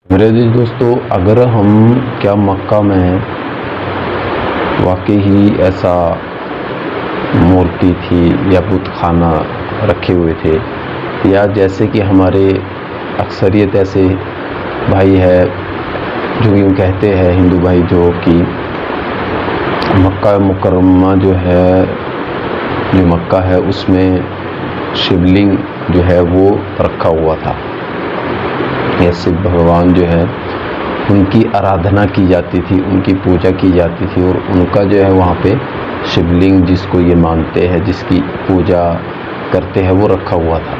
میرے عزیز دوستو، اگر ہم کیا مکہ میں واقعی ہی ایسا مورتی تھی یا بت خانہ رکھے ہوئے تھے، یا جیسے کہ ہمارے اکثریت ایسے بھائی ہے جو یوں کہتے ہیں، ہندو بھائی، جو کہ مکہ مکرمہ جو مکہ ہے اس میں شیولنگ جو ہے وہ رکھا ہوا تھا، یا شیو بھگوان جو ہے ان کی آرادھنا کی جاتی تھی، ان کی پوجا کی جاتی تھی، اور ان کا جو ہے وہاں پہ شیولنگ جس کو یہ مانتے ہیں، جس کی پوجا کرتے ہیں، وہ رکھا ہوا تھا۔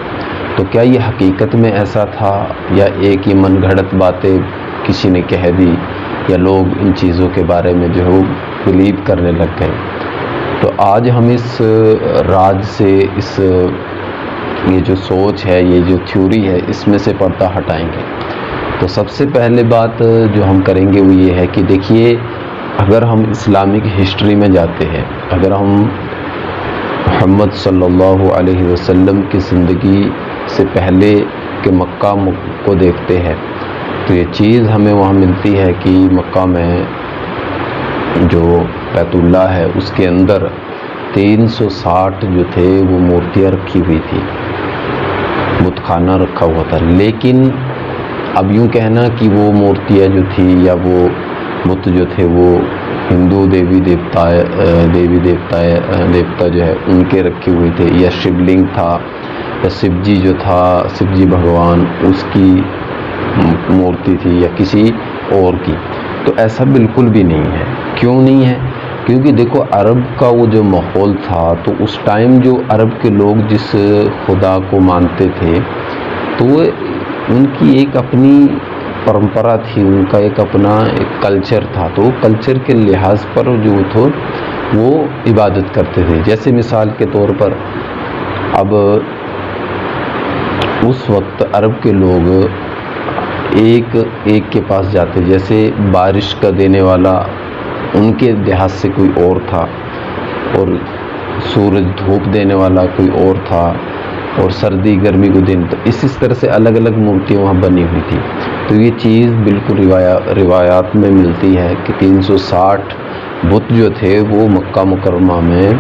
تو کیا یہ حقیقت میں ایسا تھا، یا ایک ہی من گھڑت باتیں کسی نے کہہ دی، یا لوگ ان چیزوں کے بارے میں جو ہے وہ بلیو کرنے لگ گئے؟ تو آج ہم اس راز سے، یہ جو سوچ ہے، یہ جو تھیوری ہے، اس میں سے پردہ ہٹائیں گے۔ تو سب سے پہلے بات جو ہم کریں گے وہ یہ ہے کہ دیکھیے، اگر ہم اسلامک ہسٹری میں جاتے ہیں، اگر ہم محمد صلی اللہ علیہ وسلم کی زندگی سے پہلے کے مکہ کو دیکھتے ہیں، تو یہ چیز ہمیں وہاں ملتی ہے کہ مکہ میں جو بیت اللہ ہے اس کے اندر 360 جو تھے وہ مورتیاں رکھی ہوئی تھی، بت خانہ رکھا ہوا تھا۔ لیکن اب یوں کہنا کہ وہ مورتیاں جو تھی یا وہ بت جو تھے وہ ہندو دیوی دیوتا جو ہے ان کے رکھی ہوئی تھے، یا شیولنگ تھا، یا شیو جی جو تھا، شیو جی بھگوان، اس کی مورتی تھی، یا کسی اور کی، تو ایسا بالکل بھی نہیں ہے۔ کیوں نہیں ہے؟ کیونکہ دیکھو، عرب کا وہ جو ماحول تھا، تو اس ٹائم جو عرب کے لوگ جس خدا کو مانتے تھے، تو ان کی ایک اپنی پرمپرا تھی، ان کا ایک اپنا ایک کلچر تھا، تو کلچر کے لحاظ پر جو تھا وہ عبادت کرتے تھے۔ جیسے مثال کے طور پر اب اس وقت عرب کے لوگ ایک کے پاس جاتے، جیسے بارش کا دینے والا ان کے لحاظ سے کوئی اور تھا، اور سورج دھوپ دینے والا کوئی اور تھا، اور سردی گرمی کو دن، تو اس طرح سے الگ الگ مورتیاں وہاں بنی ہوئی تھی۔ تو یہ چیز بالکل روایات میں ملتی ہے کہ 360 بت جو تھے وہ مکہ مکرمہ میں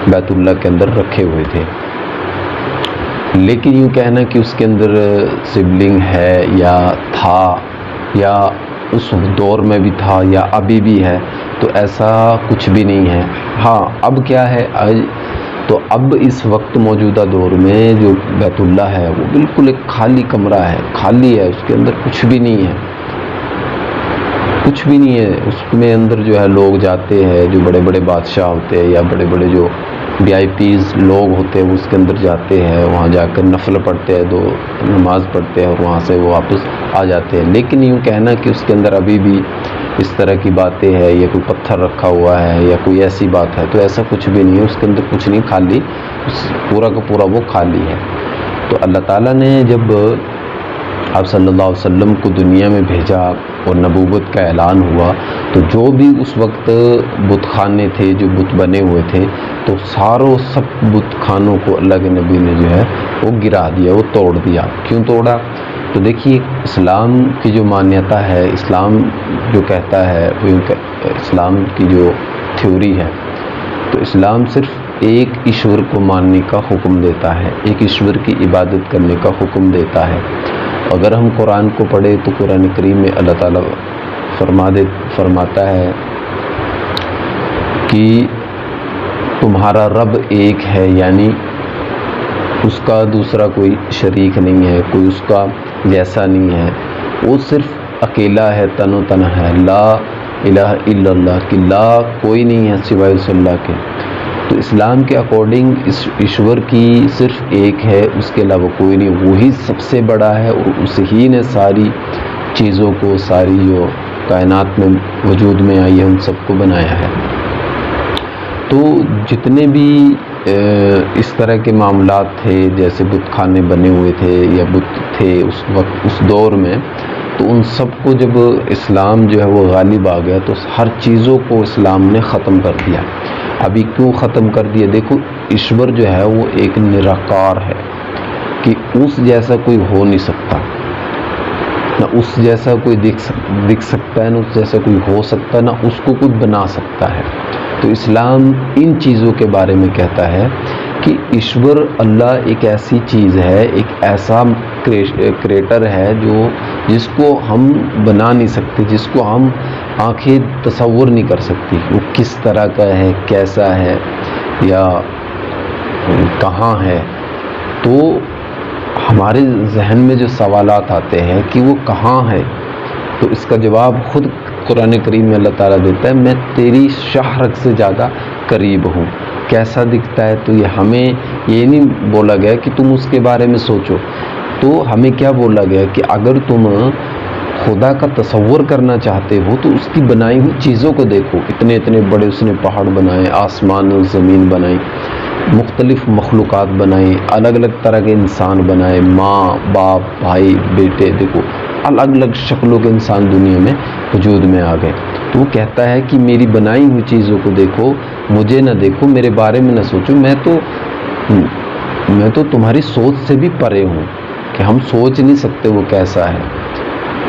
بیت اللہ کے اندر رکھے ہوئے تھے۔ لیکن یوں کہنا کہ اس کے اندر شیولنگ ہے یا تھا، یا اس دور میں بھی تھا، یا ابھی بھی ہے، تو ایسا کچھ بھی نہیں ہے۔ ہاں، اب کیا ہے، تو اب اس وقت موجودہ دور میں جو بیت اللہ ہے وہ بالکل ایک خالی کمرہ ہے، خالی ہے، اس کے اندر کچھ بھی نہیں ہے، کچھ بھی نہیں ہے۔ اس میں اندر جو ہے لوگ جاتے ہیں، جو بڑے بڑے بادشاہ ہوتے ہیں، یا بڑے بڑے جو VIPs لوگ ہوتے ہیں، وہ اس کے اندر جاتے ہیں، وہاں جا کر نفل پڑھتے ہیں، 2 نماز پڑھتے ہیں، اور وہاں سے وہ واپس آ جاتے ہیں۔ لیکن یوں کہنا کہ اس کے اندر ابھی بھی اس طرح کی باتیں ہیں، یا کوئی پتھر رکھا ہوا ہے، یا کوئی ایسی بات ہے، تو ایسا کچھ بھی نہیں ہے۔ اس کے اندر کچھ نہیں، خالی پورا کا پورا وہ خالی ہے۔ تو اللہ تعالیٰ نے جب آپ صلی اللہ علیہ وسلم کو دنیا میں بھیجا اور نبوت کا اعلان ہوا، تو جو بھی اس وقت بت خانے تھے، جو بت بنے ہوئے تھے، تو سب بت خانوں کو اللہ کے نبی نے جو ہے وہ گرا دیا، وہ توڑ دیا۔ کیوں توڑا؟ تو دیکھیے، اسلام کی جو مانیتا ہے، اسلام جو کہتا ہے، اسلام کی جو تھیوری ہے، تو اسلام صرف ایک ایشور کو ماننے کا حکم دیتا ہے، ایک ایشور کی عبادت کرنے کا حکم دیتا ہے۔ اگر ہم قرآن کو پڑھیں تو قرآن کریم میں اللہ تعالیٰ فرماتا ہے کہ تمہارا رب ایک ہے، یعنی اس کا دوسرا کوئی شریک نہیں ہے، کوئی اس کا جیسا نہیں ہے، وہ صرف اکیلا ہے، تن و تنہا ہے، لا الہ الا اللہ، کہ لا کوئی نہیں ہے سوائے اس اللہ کے۔ تو اسلام کے اکارڈنگ اس ایشور کی صرف ایک ہے، اس کے علاوہ کوئی نہیں، وہی سب سے بڑا ہے، اور اسی ہی نے ساری چیزوں کو، ساری جو کائنات میں وجود میں آئی ہے، ان سب کو بنایا ہے۔ تو جتنے بھی اس طرح کے معاملات تھے، جیسے بت خانے بنے ہوئے تھے یا بت تھے اس وقت، اس دور میں، تو ان سب کو جب اسلام جو ہے وہ غالب آ گیا، تو ہر چیزوں کو اسلام نے ختم کر دیا۔ ابھی کیوں ختم کر دیا؟ دیکھو، ایشور جو ہے وہ ایک نراکار ہے، کہ اس جیسا کوئی ہو نہیں سکتا۔ نہ اس جیسا کوئی دکھ سکتا ہے، نہ اس جیسا کوئی ہو سکتا ہے، نہ اس کو کوئی بنا سکتا ہے۔ تو اسلام ان چیزوں کے بارے میں کہتا ہے کہ ایشور اللہ ایک ایسی چیز ہے، ایک ایسا کریٹر ہے جس کو ہم بنا نہیں سکتے، جس کو ہم آنکھیں تصور نہیں کر سکتی، وہ کس طرح کا ہے، کیسا ہے یا کہاں ہے۔ تو ہمارے ذہن میں جو سوالات آتے ہیں کہ وہ کہاں ہے، تو اس کا جواب خود قرآن کریم میں اللہ تعالیٰ دیتا ہے، میں تیری شاہرگ سے زیادہ قریب ہوں۔ کیسا دکھتا ہے؟ تو یہ ہمیں یہ نہیں بولا گیا کہ تم اس کے بارے میں سوچو، تو ہمیں کیا بولا گیا کہ اگر تم خدا کا تصور کرنا چاہتے ہو تو اس کی بنائی ہوئی چیزوں کو دیکھو۔ اتنے اتنے بڑے اس نے پہاڑ بنائے، آسمان و زمین بنائی، مختلف مخلوقات بنائی، الگ الگ طرح کے انسان بنائے، ماں باپ بھائی بیٹے، دیکھو الگ الگ شکلوں کے انسان دنیا میں وجود میں آ گئے۔ تو وہ کہتا ہے کہ میری بنائی ہوئی چیزوں کو دیکھو، مجھے نہ دیکھو، میرے بارے میں نہ سوچو، میں تو تمہاری سوچ سے بھی پرے ہوں، کہ ہم سوچ نہیں سکتے وہ کیسا ہے،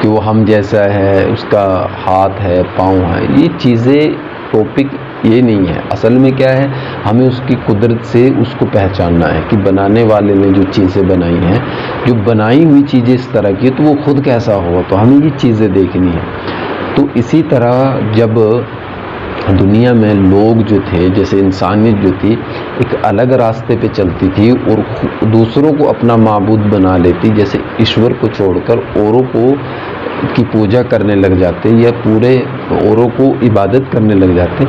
کہ وہ ہم جیسا ہے، اس کا ہاتھ ہے، پاؤں ہے۔ یہ چیزیں ٹاپک یہ نہیں ہے، اصل میں کیا ہے، ہمیں اس کی قدرت سے اس کو پہچاننا ہے کہ بنانے والے نے جو چیزیں بنائی ہیں، جو بنائی ہوئی چیزیں اس طرح کی، تو وہ خود کیسا ہوگا، تو ہمیں یہ چیزیں دیکھنی ہے۔ تو اسی طرح جب دنیا میں لوگ جو تھے، جیسے انسانیت جو تھی ایک الگ راستے پہ چلتی تھی اور دوسروں کو اپنا معبود بنا لیتی، جیسے ایشور کو چھوڑ کر اوروں کو کی پوجا کرنے لگ جاتے یا پورے اوروں کو عبادت کرنے لگ جاتے،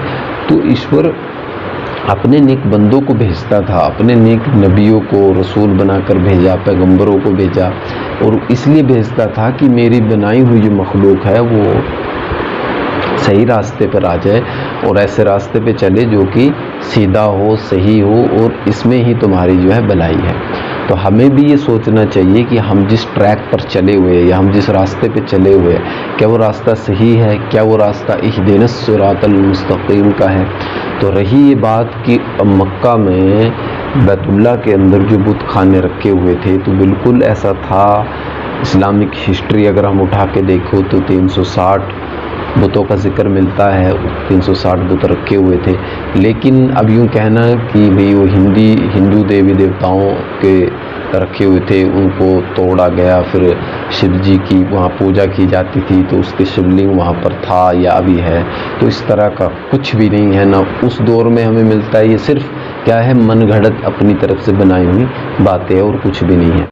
تو ایشور اپنے نیک بندوں کو بھیجتا تھا، اپنے نیک نبیوں کو رسول بنا کر بھیجا، پیغمبروں کو بھیجا، اور اس لیے بھیجتا تھا کہ میری بنائی ہوئی جو مخلوق ہے وہ صحیح راستے پر آ جائے اور ایسے راستے پہ چلے جو کہ سیدھا ہو، صحیح ہو، اور اس میں ہی تمہاری جو ہے بھلائی ہے۔ تو ہمیں بھی یہ سوچنا چاہیے کہ ہم جس ٹریک پر چلے ہوئے یا ہم جس راستے پہ چلے ہوئے، کیا وہ راستہ صحیح ہے، کیا وہ راستہ اہدنا الصراط المستقیم کا ہے۔ تو رہی یہ بات کہ مکہ میں بیت اللہ کے اندر جو بت خانے رکھے ہوئے تھے، تو بالکل ایسا تھا۔ اسلامک ہسٹری اگر ہم اٹھا کے دیکھو تو 360 بتوں کا ذکر ملتا ہے، 360 بت رکھے ہوئے تھے۔ لیکن اب یوں کہنا کہ بھئی وہ ہندو دیوی دیوتاؤں کے رکھے ہوئے تھے، ان کو توڑا گیا، پھر شیو جی کی وہاں پوجا کی جاتی تھی تو اس کے شیولنگ وہاں پر تھا یا ابھی ہے، تو اس طرح کا کچھ بھی نہیں ہے، نہ اس دور میں ہمیں ملتا ہے۔ یہ صرف کیا ہے، من گھڑت اپنی طرف سے بنائی ہوئی باتیں اور کچھ بھی نہیں ہے۔